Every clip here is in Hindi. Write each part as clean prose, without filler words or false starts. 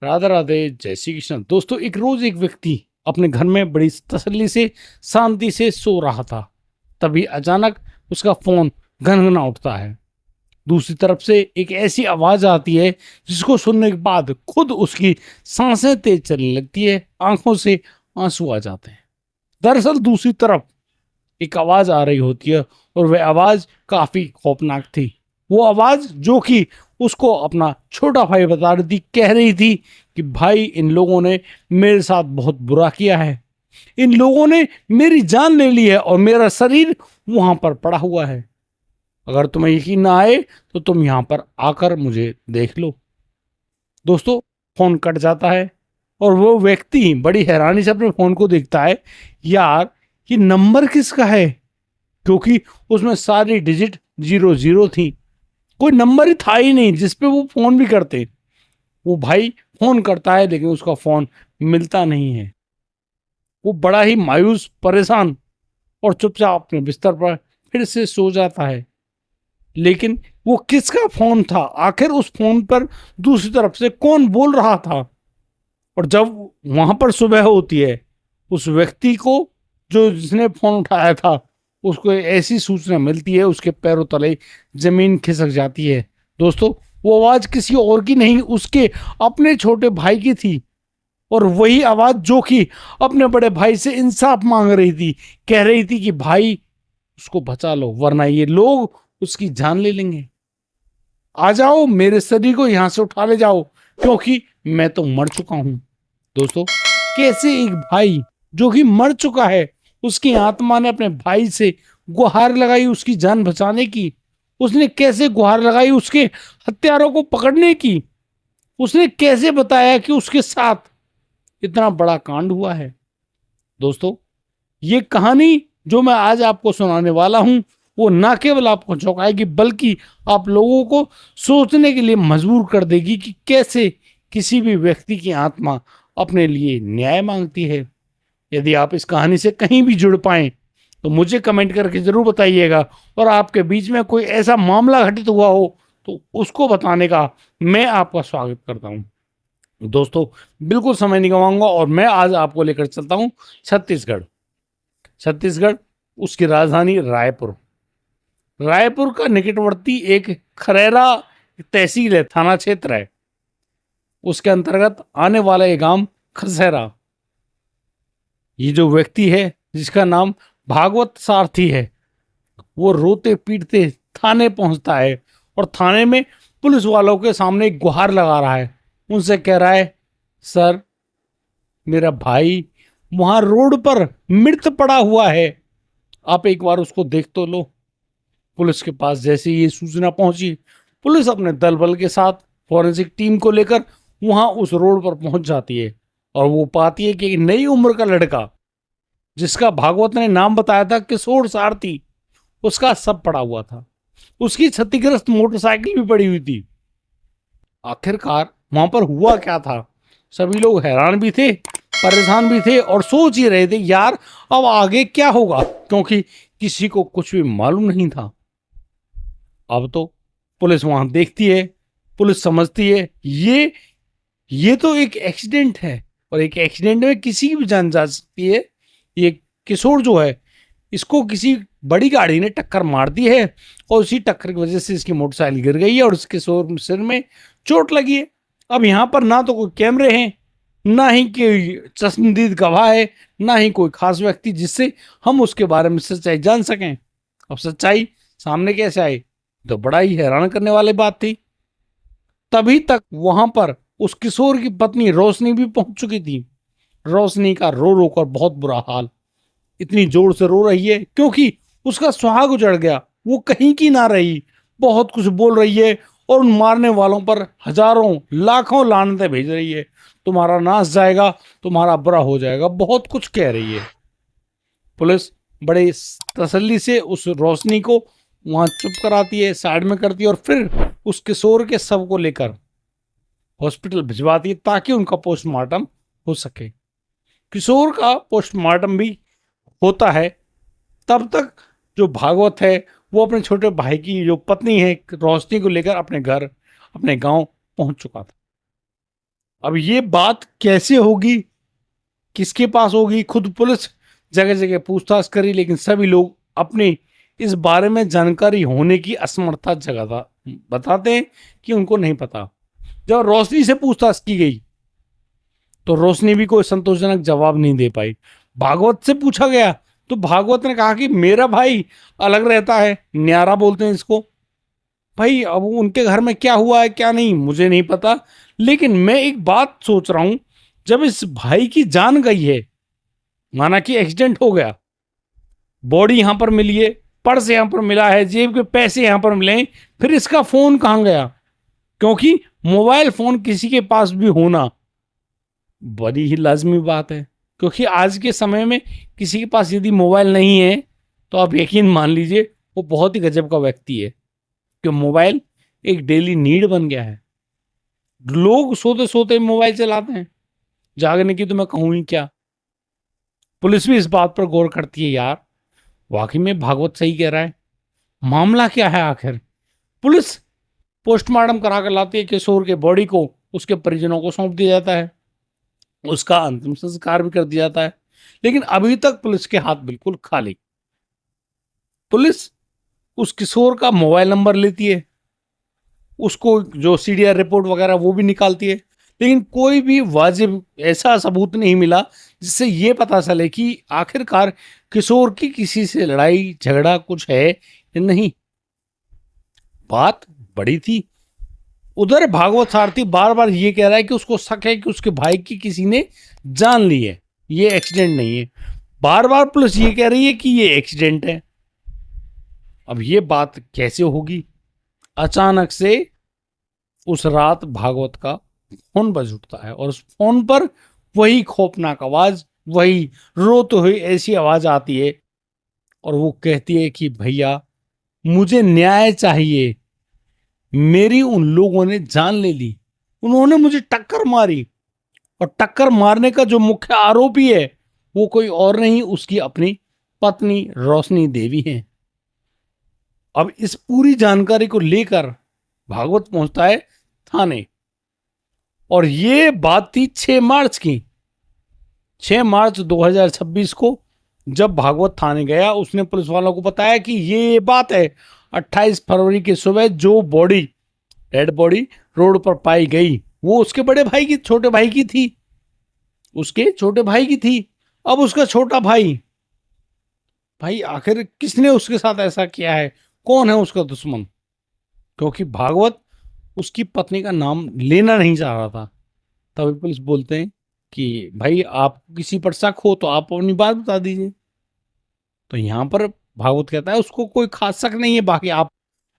राधे राधे, जय श्री कृष्ण। दोस्तों, एक रोज एक व्यक्ति अपने घर में बड़ी तसल्ली से शांति से सो रहा था। तभी अचानक उसका फोन घनघना उठता है। दूसरी तरफ से एक ऐसी आवाज आती है जिसको सुनने के बाद खुद उसकी सांसें तेज चलने लगती है, आंखों से आंसू आ जाते हैं। दरअसल दूसरी तरफ एक आवाज आ रही होती है और वह आवाज काफी खौफनाक थी। वो आवाज जो कि उसको अपना छोटा भाई बता रही थी, कह रही थी कि भाई, इन लोगों ने मेरे साथ बहुत बुरा किया है। इन लोगों ने मेरी जान ले ली है और मेरा शरीर वहां पर पड़ा हुआ है। अगर तुम्हें यकीन ना आए तो तुम यहां पर आकर मुझे देख लो। दोस्तों, फोन कट जाता है और वो व्यक्ति बड़ी हैरानी से अपने फोन को देखता है। यार, ये नंबर किसका है? क्योंकि उसमें सारी डिजिट 00 थी। कोई नंबर ही था ही नहीं जिस पे वो फोन भी करते। वो भाई फोन करता है लेकिन उसका फोन मिलता नहीं है। वो बड़ा ही मायूस, परेशान और चुपचाप अपने बिस्तर पर फिर से सो जाता है। लेकिन वो किसका फोन था? आखिर उस फोन पर दूसरी तरफ से कौन बोल रहा था? और जब वहां पर सुबह होती है, उस व्यक्ति को जो जिसने फोन उठाया था उसको ऐसी सूचना मिलती है, उसके पैरों तले जमीन खिसक जाती है। दोस्तों, वो आवाज किसी और की नहीं, उसके अपने छोटे भाई की थी। और वही आवाज जो कि अपने बड़े भाई से इंसाफ मांग रही थी, कह रही थी कि भाई, उसको बचा लो वरना ये लोग उसकी जान ले लेंगे। आ जाओ, मेरे शरीर को यहां से उठा ले जाओ, क्योंकि मैं तो मर चुका हूं। दोस्तों, कैसे एक भाई जो कि मर चुका है, उसकी आत्मा ने अपने भाई से गुहार लगाई उसकी जान बचाने की। उसने कैसे गुहार लगाई उसके हत्यारों को पकड़ने की। उसने कैसे बताया कि उसके साथ इतना बड़ा कांड हुआ है। दोस्तों, ये कहानी जो मैं आज आपको सुनाने वाला हूं, वो ना केवल आपको चौंकाएगी बल्कि आप लोगों को सोचने के लिए मजबूर कर देगी कि कैसे किसी भी व्यक्ति की आत्मा अपने लिए न्याय मांगती है। यदि आप इस कहानी से कहीं भी जुड़ पाएं तो मुझे कमेंट करके जरूर बताइएगा, और आपके बीच में कोई ऐसा मामला घटित हुआ हो तो उसको बताने का मैं आपका स्वागत करता हूं। दोस्तों, बिल्कुल समय नहीं गवाऊंगा और मैं आज आपको लेकर चलता हूं छत्तीसगढ़। छत्तीसगढ़, उसकी राजधानी रायपुर। रायपुर का निकटवर्ती एक खरेरा तहसील है, थाना क्षेत्र है। उसके अंतर्गत आने वाला ये गांव खसेरा। ये जो व्यक्ति है जिसका नाम भागवत सारथी है, वो रोते पीटते थाने पहुंचता है और थाने में पुलिस वालों के सामने एक गुहार लगा रहा है। उनसे कह रहा है, सर, मेरा भाई वहां रोड पर मृत पड़ा हुआ है, आप एक बार उसको देख तो लो। पुलिस के पास जैसे ये सूचना पहुंची, पुलिस अपने दल बल के साथ फॉरेंसिक टीम को लेकर वहां उस रोड पर पहुंच जाती है और वो पाती है कि एक नई उम्र का लड़का, जिसका भागवत ने नाम बताया था किशोर सारथी, उसका सब पड़ा हुआ था। उसकी क्षतिग्रस्त मोटरसाइकिल भी पड़ी हुई थी। आखिरकार वहां पर हुआ क्या था? सभी लोग हैरान भी थे, परेशान भी थे और सोच ही रहे थे, यार अब आगे क्या होगा, क्योंकि किसी को कुछ भी मालूम नहीं था। अब तो पुलिस वहां देखती है, पुलिस समझती है ये तो एक एक्सीडेंट है और एक एक्सीडेंट में किसी की भी जान जा सकती है। ये किशोर जो है, इसको किसी बड़ी गाड़ी ने टक्कर मार दी है और उसी टक्कर की वजह से इसकी मोटरसाइकिल गिर गई है और इसके सिर में चोट लगी है। अब यहाँ पर ना तो कोई कैमरे हैं, ना ही कोई चश्मदीद गवाह है, ना ही कोई खास व्यक्ति जिससे हम उसके बारे में सच्चाई जान सकें। अब सच्चाई सामने कैसे आई, तो बड़ा ही हैरान करने वाली बात थी। तभी तक वहां पर उस किशोर की पत्नी रोशनी भी पहुंच चुकी थी। रोशनी का रो रो कर बहुत बुरा हाल, इतनी जोर से रो रही है क्योंकि उसका सुहाग उजड़ गया। वो कहीं की ना रही, बहुत कुछ बोल रही है और उन मारने वालों पर हजारों लाखों लानतें भेज रही है। तुम्हारा नाश जाएगा, तुम्हारा बुरा हो जाएगा, बहुत कुछ कह रही है। पुलिस बड़े तसल्ली से उस रोशनी को वहां चुप कराती है, साइड में करती है और फिर उस किशोर के शव को लेकर हॉस्पिटल भिजवाती है ताकि उनका पोस्टमार्टम हो सके। किशोर का पोस्टमार्टम भी होता है। तब तक जो भागवत है वो अपने छोटे भाई की जो पत्नी है रोशनी को लेकर अपने घर, अपने गांव पहुंच चुका था। अब ये बात कैसे होगी, किसके पास होगी? खुद पुलिस जगह जगह पूछताछ करी, लेकिन सभी लोग अपने इस बारे में जानकारी होने की असमर्थता जगाता बताते हैं कि उनको नहीं पता। जब रोशनी से पूछताछ की गई तो रोशनी भी कोई संतोषजनक जवाब नहीं दे पाई। भागवत से पूछा गया तो भागवत ने कहा कि मेरा भाई अलग रहता है, न्यारा बोलते हैं इसको। भाई अब उनके घर में क्या हुआ है क्या नहीं मुझे नहीं पता, लेकिन मैं एक बात सोच रहा हूं, जब इस भाई की जान गई है, माना कि एक्सीडेंट हो गया, बॉडी यहां पर मिली है, पर्स यहां पर मिला है, जेब के पैसे यहां पर मिले, फिर इसका फोन कहां गया? क्योंकि मोबाइल फोन किसी के पास भी होना बड़ी ही लाजमी बात है, क्योंकि आज के समय में किसी के पास यदि मोबाइल नहीं है तो आप यकीन मान लीजिए वो बहुत ही गजब का व्यक्ति है, कि मोबाइल एक डेली नीड बन गया है। लोग सोते सोते मोबाइल चलाते हैं, जागने की तो मैं कहूँ ही क्या। पुलिस भी इस बात पर गौर करती है, यार वाकई में भागवत सही कह रहा है, मामला क्या है आखिर। पुलिस पोस्टमार्टम करा कर लाती है, किशोर के बॉडी को उसके परिजनों को सौंप दिया जाता है, उसका अंतिम संस्कार भी कर दिया जाता है। लेकिन अभी तक पुलिस के हाथ बिल्कुल खाली। पुलिस उस किशोर का मोबाइल नंबर लेती है, उसको जो सीडीआर रिपोर्ट वगैरह वो भी निकालती है, लेकिन कोई भी वाजिब ऐसा सबूत नहीं मिला जिससे ये पता चले कि आखिरकार किशोर की किसी से लड़ाई झगड़ा कुछ है या नहीं। बात बड़ी थी। उधर भागवत सारथी बार बार ये कह रहा है कि उसको शक है कि उसके भाई की किसी ने जान ली है, ये एक्सीडेंट नहीं है। बार बार पुलिस ये कह रही है कि ये एक्सीडेंट है। अब ये बात कैसे होगी? अचानक से उस रात भागवत का फोन बज उठता है और उस फोन पर वही खौफनाक आवाज, वही रोते हुए ऐसी आवाज आती है और वो कहती है कि भैया मुझे न्याय चाहिए, मेरी उन लोगों ने जान ले ली, उन्होंने मुझे टक्कर मारी, और टक्कर मारने का जो मुख्य आरोपी है वो कोई और नहीं उसकी अपनी पत्नी रोशनी देवी है। अब इस पूरी जानकारी को लेकर भागवत पहुंचता है थाने, और ये बात थी 6 मार्च की। 6 मार्च 2026 को जब भागवत थाने गया, उसने पुलिस वालों को बताया कि ये बात है 28 फरवरी की सुबह जो बॉडी, डेड बॉडी रोड पर पाई गई वो उसके बड़े भाई की, छोटे भाई की थी, उसके छोटे भाई की थी। अब उसका छोटा भाई, भाई आखिर किसने उसके साथ ऐसा किया है, कौन है उसका दुश्मन? क्योंकि भागवत उसकी पत्नी का नाम लेना नहीं चाह रहा था। तभी पुलिस बोलते हैं कि भाई आप किसी पर शक हो तो आप अपनी बात बता दीजिए। तो यहां पर भागवत कहता है उसको कोई खास शक नहीं है, बाकी आप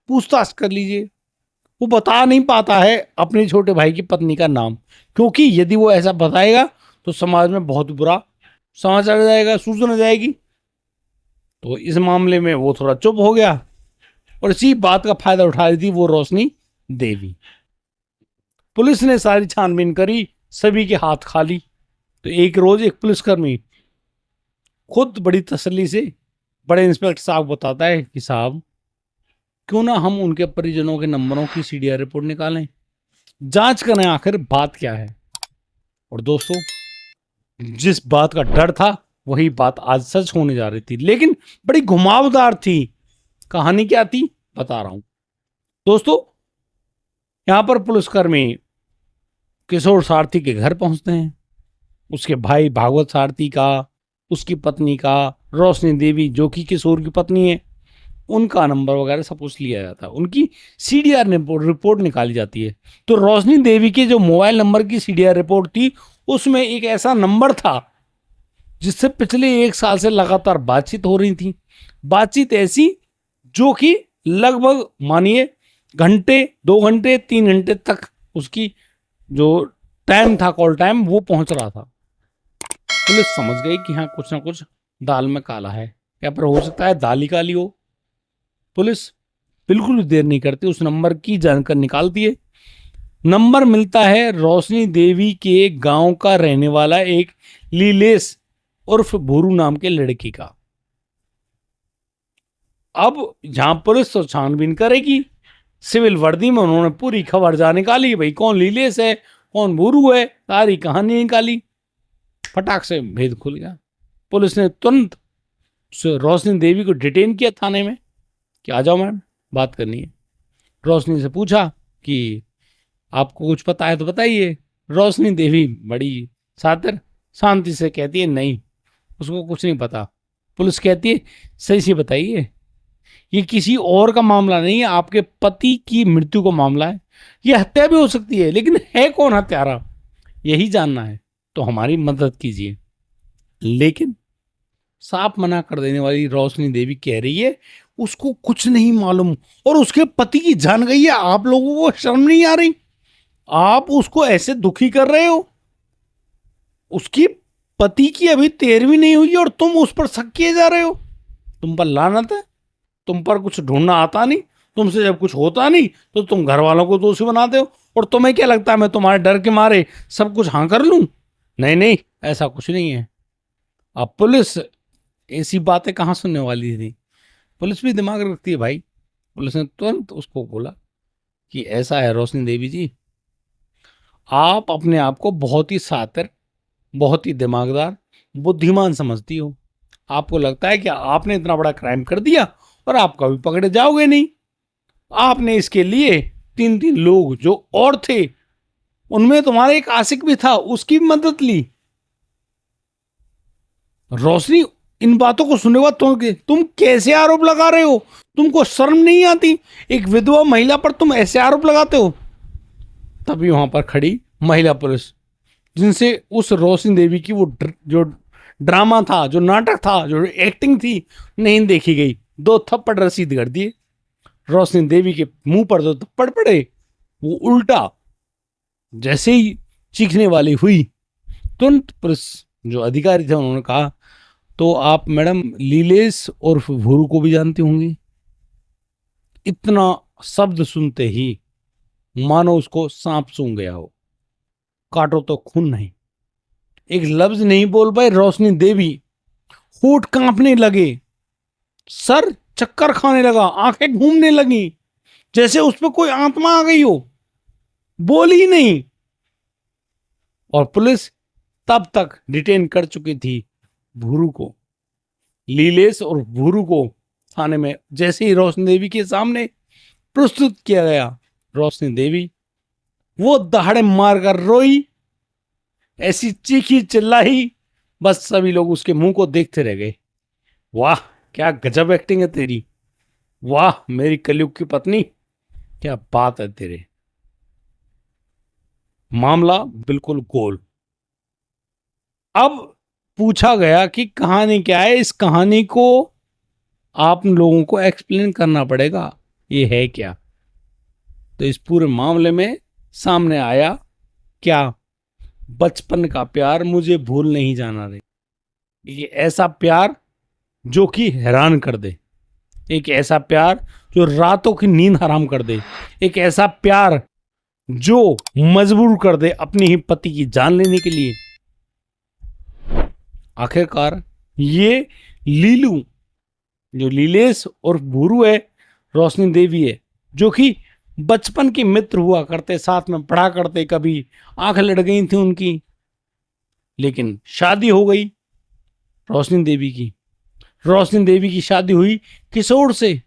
पूछताछ कर लीजिए। वो बता नहीं पाता है अपने छोटे भाई की पत्नी का नाम, क्योंकि यदि वो ऐसा बताएगा तो समाज में बहुत बुरा समाचार जाएगा, सूचना जाएगी। तो इस मामले में वो थोड़ा चुप हो गया, और इसी बात का फायदा उठा रही थी वो रोशनी देवी। पुलिस ने सारी छानबीन करी, सभी के हाथ खाली। तो एक रोज एक पुलिसकर्मी खुद बड़ी तसल्ली से बड़े इंस्पेक्टर साहब बताता है कि साहब क्यों ना हम उनके परिजनों के नंबरों की सीडीआर रिपोर्ट निकालें, जांच करें आखिर बात क्या है। और दोस्तों, जिस बात का डर था वही बात आज सच होने जा रही थी, लेकिन बड़ी घुमावदार थी। कहानी क्या थी बता रहा हूं दोस्तों। यहां पर पुलिसकर्मी किशोर सारथी के घर पहुंचते हैं, उसके भाई भागवत सारथी का, उसकी पत्नी का, रोशनी देवी जो कि किशोर की पत्नी है, उनका नंबर वगैरह सब कुछ लिया जाता है, उनकी सीडीआर रिपोर्ट निकाली जाती है। तो रोशनी देवी के जो मोबाइल नंबर की सीडीआर रिपोर्ट थी उसमें एक ऐसा नंबर था जिससे पिछले 1 साल से लगातार बातचीत हो रही थी। बातचीत ऐसी जो कि लगभग मानिए घंटे, 2 घंटे, 3 घंटे तक उसकी जो टाइम था, कॉल टाइम, वो पहुंच रहा था। पुलिस समझ गई कि हाँ कुछ ना कुछ दाल में काला है, या पर हो सकता है दाल ही काली हो। पुलिस बिल्कुल भी देर नहीं करती, उस नंबर की जानकारी निकालती है। नंबर मिलता है रोशनी देवी के गांव का रहने वाला एक लीलेश उर्फ भूरू नाम के लड़की का। अब जहां पुलिस तो छानबीन करेगी, सिविल वर्दी में उन्होंने पूरी खबर जान निकाली, भाई कौन लीलेश है, कौन भूरू है, सारी कहानी निकाली। फटाक से भेद खुल गया। पुलिस ने तुरंत रोशनी देवी को डिटेन किया थाने में कि आ जाओ मैम, बात करनी है। रोशनी से पूछा कि आपको कुछ पता है तो बताइए। रोशनी देवी बड़ी सातिर शांति से कहती है नहीं, उसको कुछ नहीं पता। पुलिस कहती है सही से बताइए, ये किसी और का मामला नहीं है, आपके पति की मृत्यु का मामला है। ये हत्या भी हो सकती है, लेकिन है कौन हत्यारा यही जानना है, तो हमारी मदद कीजिए। लेकिन साफ मना कर देने वाली रोशनी देवी कह रही है उसको कुछ नहीं मालूम और उसके पति की जान गई है। आप लोगों को शर्म नहीं आ रही? आप उसको ऐसे दुखी कर रहे हो। उसकी पति की अभी 13वीं नहीं हुई और तुम उस पर शक किए जा रहे हो। तुम पर लानत है, तुम पर कुछ ढूंढना आता नहीं। तुमसे जब कुछ होता नहीं तो तुम घर वालों को दोषी बनाते हो। और तुम्हें क्या लगता है मैं तुम्हारे डर के मारे सब कुछ हाँ कर लूं? नहीं नहीं, ऐसा कुछ नहीं है। अब पुलिस ऐसी बातें कहाँ सुनने वाली थी? पुलिस भी दिमाग रखती है भाई। पुलिस ने तुरंत उसको बोला कि ऐसा है रोशनी देवी जी, आप अपने आप को बहुत ही शातिर, बहुत ही दिमागदार, बुद्धिमान समझती हो। आपको लगता है कि आपने इतना बड़ा क्राइम कर दिया और आप कभी पकड़े जाओगे नहीं। आपने इसके लिए 3-3 लोग जो और थे, उनमें तुम्हारा एक आशिक भी था, उसकी भी मदद ली। रोशनी इन बातों को सुनने के बाद तुम कैसे आरोप लगा रहे हो? तुमको शर्म नहीं आती? एक विधवा महिला पर तुम ऐसे आरोप लगाते हो? तभी वहां पर खड़ी महिला पुलिस, जिनसे उस रोशनी देवी की वो जो ड्रामा था, जो नाटक था, जो एक्टिंग थी, नहीं देखी गई। 2 थप्पड़ रसीद कर दिए। रोशनी देवी के मुंह पर 2 थप्पड़ पड़े, वो उल्टा जैसे ही चीखने वाली हुई, तुरंत पुलिस जो अधिकारी थे उन्होंने कहा तो आप मैडम लीलेश और भूरू को भी जानती होंगी। इतना शब्द सुनते ही मानो उसको सांप सूंघ गया हो। काटो तो खून नहीं, एक लफ्ज नहीं बोल पाई रोशनी देवी। होठ कांपने लगे, सर चक्कर खाने लगा, आंखें घूमने लगी, जैसे उस पर कोई आत्मा आ गई हो। बोली ही नहीं। और पुलिस तब तक डिटेन कर चुकी थी भूरू को। लीलेश और भूरू को थाने में जैसे ही रोशनी देवी के सामने प्रस्तुत किया गया, रोशनी देवी वो दहाड़े मारकर रोई, ऐसी चीखी चिल्लाई, बस सभी लोग उसके मुंह को देखते रह गए। वाह क्या गजब एक्टिंग है तेरी, वाह मेरी कलयुग की पत्नी, क्या बात है तेरे। मामला बिल्कुल गोल। अब पूछा गया कि कहानी क्या है। इस कहानी को आप लोगों को एक्सप्लेन करना पड़ेगा, ये है क्या। तो इस पूरे मामले में सामने आया क्या? बचपन का प्यार मुझे भूल नहीं जाना रे। ये ऐसा प्यार जो कि हैरान कर दे, एक ऐसा प्यार जो रातों की नींद हराम कर दे, एक ऐसा प्यार जो मजबूर कर दे अपने ही पति की जान लेने के लिए। आखिरकार ये लीलू, जो लीलेश और भूरू है, रोशनी देवी है, जो कि बचपन के मित्र हुआ करते, साथ में पढ़ा करते, कभी आंख लड़ गई थी उनकी, लेकिन शादी हो गई रोशनी देवी की। रोशनी देवी की शादी हुई किशोर से,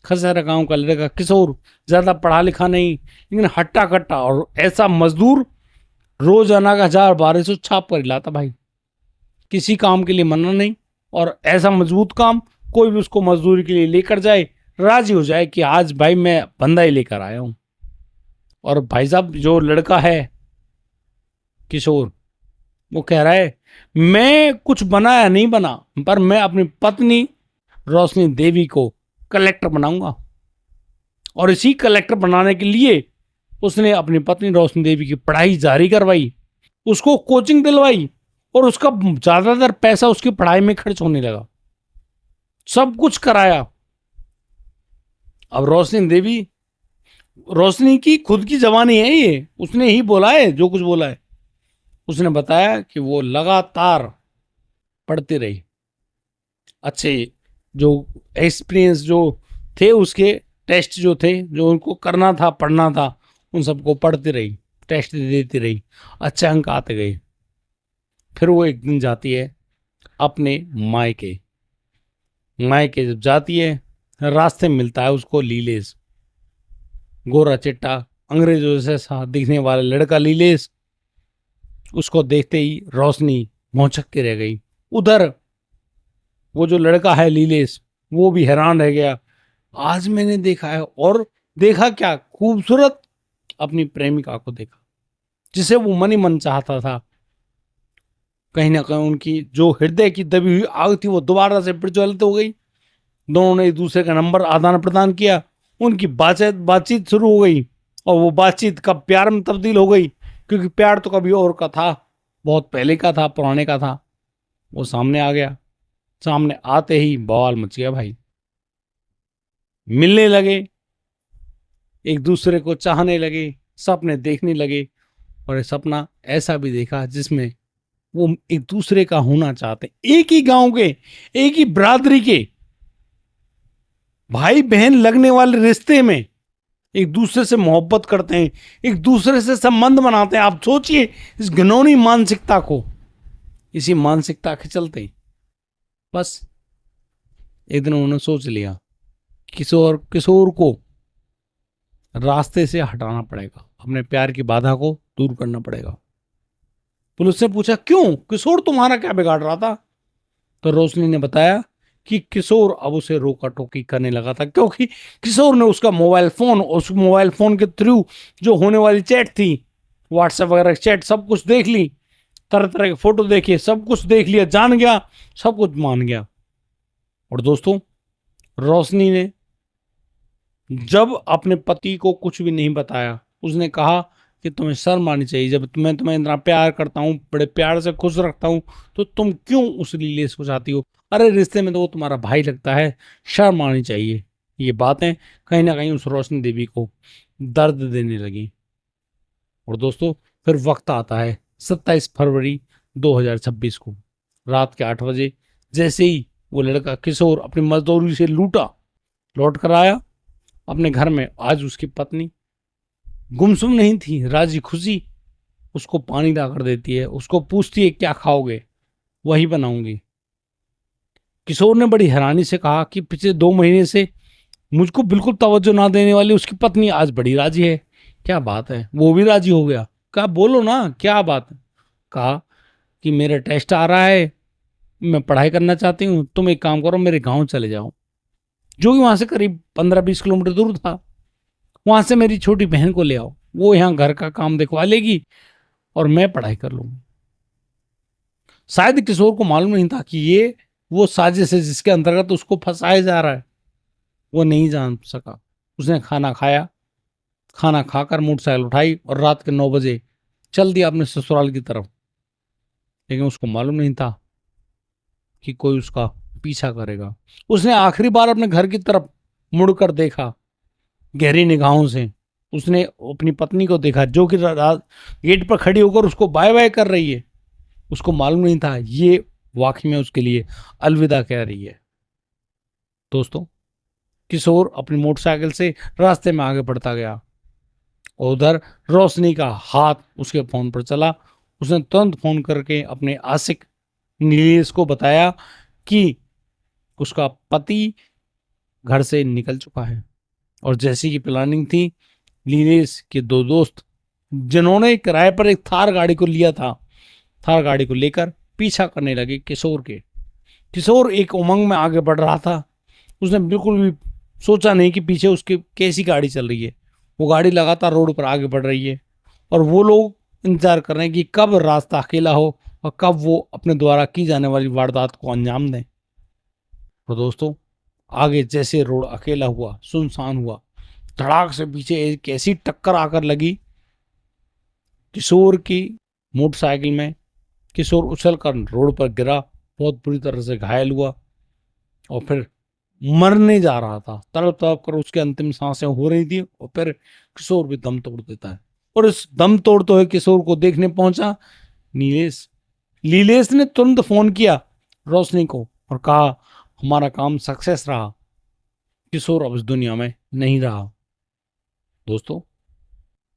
खसरा गांव का लड़का किशोर, ज्यादा पढ़ा लिखा नहीं, लेकिन हट्टा कट्टा और ऐसा मजदूर, रोजाना का 1000-1200 छाप कर लाता भाई, किसी काम के लिए मना नहीं। और ऐसा मजबूत काम कोई भी उसको मजदूरी के लिए लेकर जाए, राजी हो जाए कि आज भाई मैं बंदा ही लेकर आया हूं। और भाई साहब जो लड़का है किशोर, वो कह रहा है मैं कुछ बना या नहीं बना, पर मैं अपनी पत्नी रोशनी देवी को कलेक्टर बनाऊंगा। और इसी कलेक्टर बनाने के लिए उसने अपनी पत्नी रोशनी देवी की पढ़ाई जारी करवाई, उसको कोचिंग दिलवाई, और उसका ज्यादातर पैसा उसकी पढ़ाई में खर्च होने लगा, सब कुछ कराया। अब रोशनी देवी, रोशनी की खुद की जवानी है ये, उसने ही बोला है जो कुछ बोला है। उसने बताया कि वो लगातार पढ़ती रही, अच्छे जो एक्सपीरियंस जो थे, उसके टेस्ट जो थे, जो उनको करना था, पढ़ना था, उन सबको पढ़ती रही। टेस्ट देती रही, अच्छे अंक आते गए। फिर वो एक दिन जाती है अपने मायके। मायके जब जाती है, रास्ते में मिलता है उसको लीलेश, गोरा चिट्टा अंग्रेजों जैसा दिखने वाला लड़का लीलेश। उसको देखते ही रोशनी भौचक के रह गई। उधर वो जो लड़का है लीलेश, वो भी हैरान रह गया, आज मैंने देखा है। और देखा क्या, खूबसूरत अपनी प्रेमिका को देखा, जिसे वो मन ही मन चाहता था। कहीं ना कहीं उनकी जो हृदय की दबी हुई आग थी वो दोबारा से प्रज्वलित हो गई। दोनों ने एक दूसरे का नंबर आदान प्रदान किया, उनकी बातचीत बातचीत शुरू हो गई, और वो बातचीत कब प्यार में तब्दील हो गई, क्योंकि प्यार तो कभी और का था, बहुत पहले का था, पुराने का था। वो सामने आ गया। सामने आते ही बवाल मच गया भाई। मिलने लगे, एक दूसरे को चाहने लगे, सपने देखने लगे। और ये सपना ऐसा भी देखा जिसमें वो एक दूसरे का होना चाहते, एक ही गांव के, एक ही बरादरी के भाई बहन लगने वाले रिश्ते में एक दूसरे से मोहब्बत करते हैं, एक दूसरे से संबंध बनाते हैं। आप सोचिए इस घिनौनी मानसिकता को। इसी मानसिकता के चलते बस एक दिन उन्होंने सोच लिया, किशोर को रास्ते से हटाना पड़ेगा, अपने प्यार की बाधा को दूर करना पड़ेगा। पुलिस ने पूछा क्यों, किशोर तुम्हारा क्या बिगाड़ रहा था? तो रोशनी ने बताया कि किशोर अब उसे रोका टोकी करने लगा था, क्योंकि किशोर ने उसका मोबाइल फोन, उस मोबाइल फोन के थ्रू जो होने वाली चैट थी, व्हाट्सएप वगैरह चैट सब कुछ देख ली, तरह तरह के फोटो देखे, सब कुछ देख लिया, जान गया, सब कुछ मान गया। और दोस्तों, रोशनी ने जब अपने पति को कुछ भी नहीं बताया, उसने कहा कि तुम्हें शर्म आनी चाहिए, जब मैं तुम्हें इतना प्यार करता हूँ, बड़े प्यार से खुश रखता हूँ, तो तुम क्यों उस लीलेश को चाहती हो? अरे रिश्ते में तो वो तुम्हारा भाई लगता है, शर्म आनी चाहिए। ये बातें कहीं ना कहीं उस रोशनी देवी को दर्द देने लगी। और दोस्तों, फिर वक्त आता है 27 फरवरी 2026 को रात के 8 बजे। जैसे ही वो लड़का किशोर अपनी मजदूरी से लौट कर आया अपने घर में, आज उसकी पत्नी गुमसुम नहीं थी, राजी खुशी उसको पानी ला कर देती है, उसको पूछती है क्या खाओगे? वही बनाऊंगी। किशोर ने बड़ी हैरानी से कहा कि पिछले 2 महीने से मुझको बिल्कुल तवज्जो ना देने वाली उसकी पत्नी आज बड़ी राजी है। क्या बात है, वो भी राजी हो गया। कहा बोलो ना क्या बात है? कहा कि मेरा टेस्ट आ रहा है, मैं पढ़ाई करना चाहती हूँ, तुम एक काम करो, मेरे गांव चले जाओ, जो कि वहां से करीब 15-20 किलोमीटर दूर था। वहां से मेरी छोटी बहन को ले आओ, वो यहाँ घर का काम दिखवा लेगी और मैं पढ़ाई कर लूंगी। शायद किशोर को मालूम नहीं था कि ये वो साजिश है जिसके अंतर्गत उसको फंसाया जा रहा है। वो नहीं जान सका। उसने खाना खाया, खाना खाकर मोटरसाइकिल उठाई और रात के 9 बजे चल दिया अपने ससुराल की तरफ। लेकिन उसको मालूम नहीं था कि कोई उसका पीछा करेगा। उसने आखिरी बार अपने घर की तरफ मुड़कर देखा, गहरी निगाहों से उसने अपनी पत्नी को देखा, जो कि गेट पर खड़ी होकर उसको बाय बाय कर रही है। उसको मालूम नहीं था ये वाकई में उसके लिए अलविदा कह रही है। दोस्तों, किशोर अपनी मोटरसाइकिल से रास्ते में आगे बढ़ता गया और उधर रोशनी का हाथ उसके फोन पर चला। उसने तुरंत फोन करके अपने आशिक नीलेश को बताया कि उसका पति घर से निकल चुका है। और जैसी की प्लानिंग थी, नीलेश के 2 दोस्त जिन्होंने किराए पर एक थार गाड़ी को लिया था, थार गाड़ी को लेकर पीछा करने लगे किशोर के। किशोर एक उमंग में आगे बढ़ रहा था। उसने बिल्कुल भी सोचा नहीं कि पीछे उसके कैसी गाड़ी चल रही है। वो गाड़ी लगातार रोड पर आगे बढ़ रही है और वो लोग इंतजार कर रहे हैं कि कब रास्ता अकेला हो और कब वो अपने द्वारा की जाने वाली वारदात को अंजाम दें। तो दोस्तों, आगे जैसे रोड अकेला हुआ, सुनसान हुआ, धड़ाक से पीछे एक ऐसी टक्कर आकर लगी किशोर की मोटरसाइकिल में। किशोर उछलकर रोड पर गिरा, बहुत बुरी तरह से घायल हुआ और फिर मरने जा रहा था। तड़प तड़प कर उसकी अंतिम सांसें हो रही थी और फिर किशोर भी दम तोड़ देता है। और इस दम तोड़ते हुए किशोर को देखने पहुंचा नीलेश। नीलेश ने तुरंत फोन किया रोशनी को और कहा हमारा काम सक्सेस रहा, किशोर अब इस दुनिया में नहीं रहा। दोस्तों,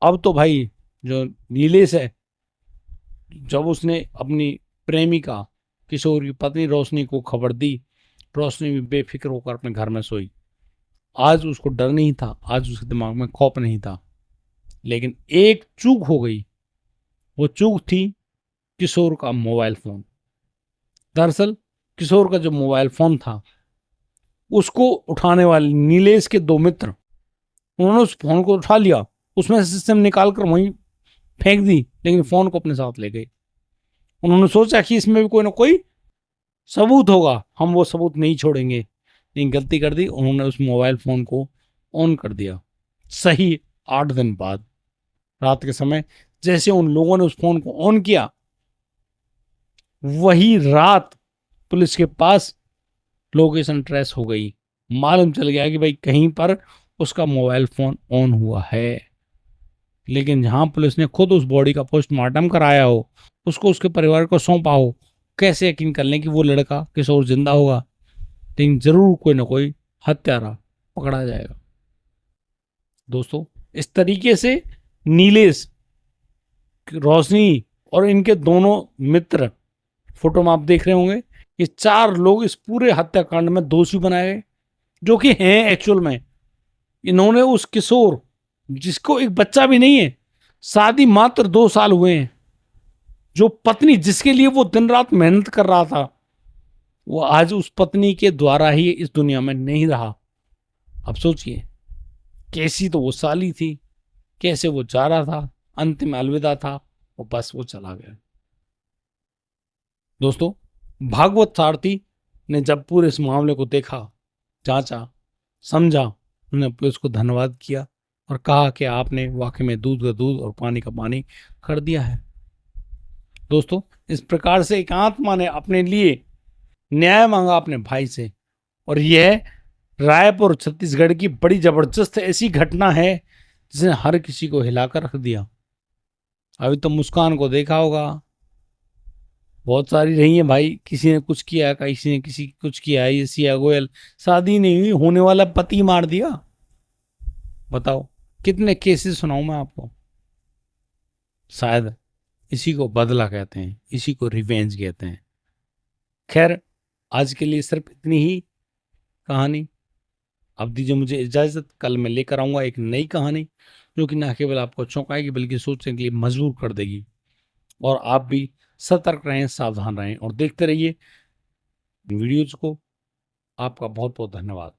अब तो भाई जो नीलेश है, जब उसने अपनी प्रेमिका किशोर की पत्नी रोशनी को खबर दी, रोशनी भी बेफिक्र होकर अपने घर में सोई। आज उसको डर नहीं था, आज उसके दिमाग में खौफ नहीं था, लेकिन एक चूक हो गई। वो चूक थी किशोर का मोबाइल फोन। दरअसल किशोर का जो मोबाइल फोन था, उसको उठाने वाले नीलेश के दो मित्र, उन्होंने उस फोन को उठा लिया, उसमें से सिम निकाल कर वहीं फेंक दी, लेकिन फोन को अपने साथ ले गए। उन्होंने सोचा कि इसमें भी कोई ना कोई सबूत होगा, हम वो सबूत नहीं छोड़ेंगे, लेकिन गलती कर दी, उन्होंने उस मोबाइल फोन को ऑन कर दिया। सही 8 दिन बाद रात के समय जैसे उन लोगों ने उस फोन को ऑन किया, वही रात पुलिस के पास लोकेशन ट्रेस हो गई। मालूम चल गया कि भाई कहीं पर उसका मोबाइल फोन ऑन हुआ है। लेकिन जहां पुलिस ने खुद उस बॉडी का पोस्टमार्टम कराया हो, उसको उसके परिवार को सौंपा हो, कैसे यकीन कर लें कि वो लड़का किशोर जिंदा होगा? लेकिन जरूर कोई ना कोई हत्यारा पकड़ा जाएगा। दोस्तों, इस तरीके से नीलेश, रोशनी और इनके दोनों मित्र, फोटो में आप देख रहे होंगे, ये 4 लोग इस पूरे हत्याकांड में दोषी बनाए गए, जो कि हैं एक्चुअल में। इन्होंने उस किशोर, जिसको एक बच्चा भी नहीं है, शादी मात्र 2 साल हुए हैं, जो पत्नी जिसके लिए वो दिन रात मेहनत कर रहा था, वो आज उस पत्नी के द्वारा ही इस दुनिया में नहीं रहा। अब सोचिए, कैसी तो वो साली थी, कैसे वो जा रहा था, अंतिम अलविदा था, और बस वो चला गया। दोस्तों, भागवत सारथी ने जब पूरे इस मामले को देखा, जांचा, समझा, उन्होंने पुलिस को धन्यवाद किया और कहा कि आपने वाकई में दूध का दूध और पानी का पानी कर दिया है। दोस्तों, इस प्रकार से एकांतमा ने अपने लिए न्याय मांगा अपने भाई से, और यह रायपुर छत्तीसगढ़ की बड़ी जबरदस्त ऐसी घटना है जिसने हर किसी को हिलाकर रख दिया। अभी तो मुस्कान को देखा होगा, बहुत सारी रही है भाई, किसी ने कुछ किया, किसी ने किसी कुछ किया, ये सिया गोयल, शादी नहीं हुई, होने वाला पति मार दिया। बताओ कितने केसेस सुनाऊं मैं आपको। शायद इसी को बदला कहते हैं, इसी को रिवेंज कहते हैं। खैर, आज के लिए सिर्फ इतनी ही कहानी। अब दीजिए मुझे इजाजत, कल मैं लेकर आऊंगा एक नई कहानी, जो कि न केवल आपको चौंकाएगी बल्कि सोचने के लिए मजबूर कर देगी। और आप भी सतर्क रहें, सावधान रहें और देखते रहिए वीडियोज को। आपका बहुत बहुत धन्यवाद।